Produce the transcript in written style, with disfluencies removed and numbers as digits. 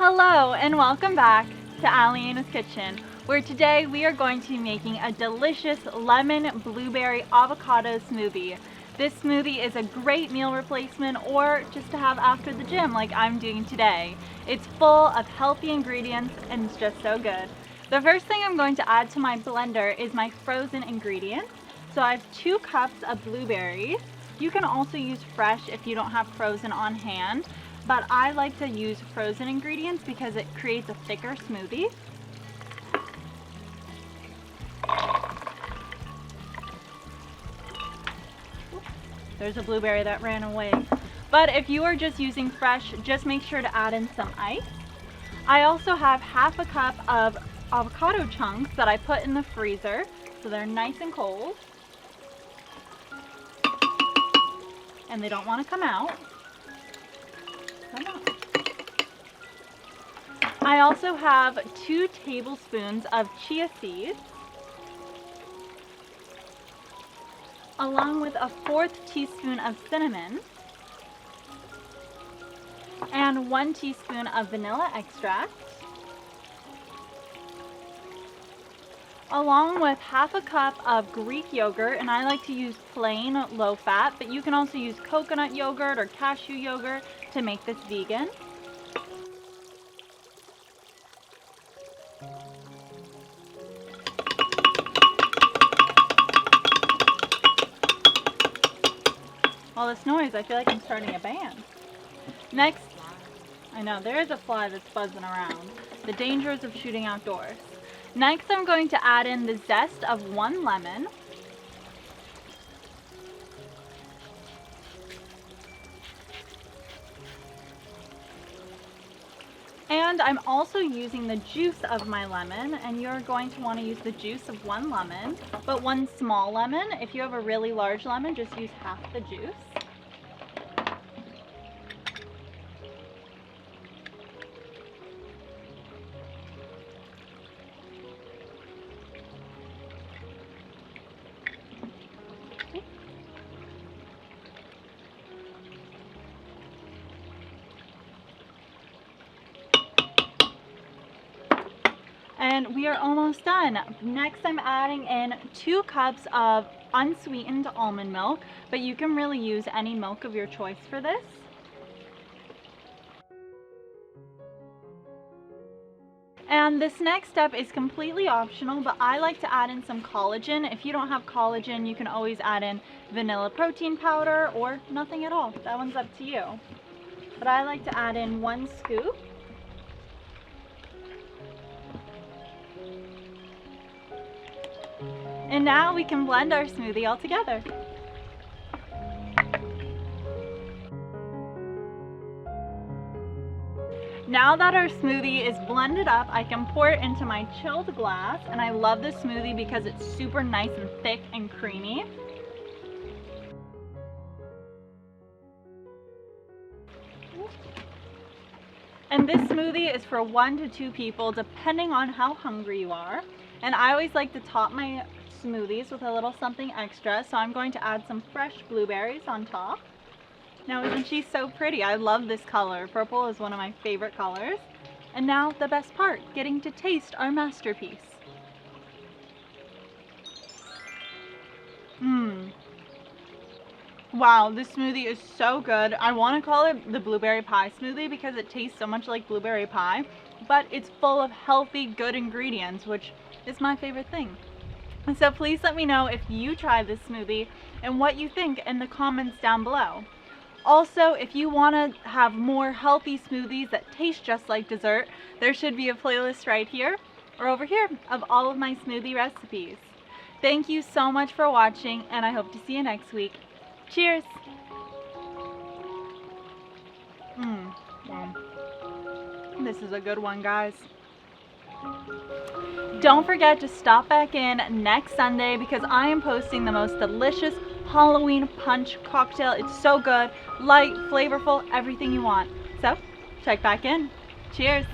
Hello and welcome back to Alyena's Kitchen, where today we are going to be making a delicious lemon blueberry avocado smoothie. This smoothie is a great meal replacement or just to have after the gym like I'm doing today. It's full of healthy ingredients and it's just so good. The first thing I'm going to add to my blender is my frozen ingredients. So I have 2 cups of blueberries. You can also use fresh if you don't have frozen on hand, but I like to use frozen ingredients because it creates a thicker smoothie. There's a blueberry that ran away. But if you are just using fresh, just make sure to add in some ice. I also have half a cup of avocado chunks that I put in the freezer, so they're nice and cold. And they don't want to come out. Come on. I also have 2 tablespoons of chia seeds, along with a 1/4 teaspoon of cinnamon, and 1 teaspoon of vanilla extract, along with half a cup of Greek yogurt, and I like to use plain low fat, but you can also use coconut yogurt or cashew yogurt to make this vegan. All this noise, I feel like I'm starting a band. Next, I know, there is a fly that's buzzing around. The dangers of shooting outdoors. Next, I'm going to add in the zest of 1 lemon. And I'm also using the juice of my lemon, and you're going to want to use the juice of 1 lemon, but 1 small lemon. If you have a really large lemon, just use half the juice. And we are almost done. Next, I'm adding in 2 cups of unsweetened almond milk, but you can really use any milk of your choice for this. And this next step is completely optional, but I like to add in some collagen. If you don't have collagen, you can always add in vanilla protein powder or nothing at all. That one's up to you. But I like to add in 1 scoop. And now we can blend our smoothie all together. Now that our smoothie is blended up, I can pour it into my chilled glass, and I love this smoothie because it's super nice and thick and creamy. And this smoothie is for 1 to 2 people, depending on how hungry you are. And I always like to top my smoothies with a little something extra, so I'm going to add some fresh blueberries on top. Now, isn't she so pretty? I love this color. Purple is one of my favorite colors. And now the best part, getting to taste our masterpiece. Wow, this smoothie is so good. I want to call it the blueberry pie smoothie because it tastes so much like blueberry pie, but it's full of healthy, good ingredients, which is my favorite thing. And so please let me know if you try this smoothie and what you think in the comments down below. Also, if you want to have more healthy smoothies that taste just like dessert, there should be a playlist right here or over here of all of my smoothie recipes. Thank you so much for watching, and I hope to see you next week. Cheers! Wow. This is a good one, guys. Don't forget to stop back in next Sunday because I am posting the most delicious Halloween punch cocktail. It's so good, light, flavorful, everything you want. So, check back in. Cheers!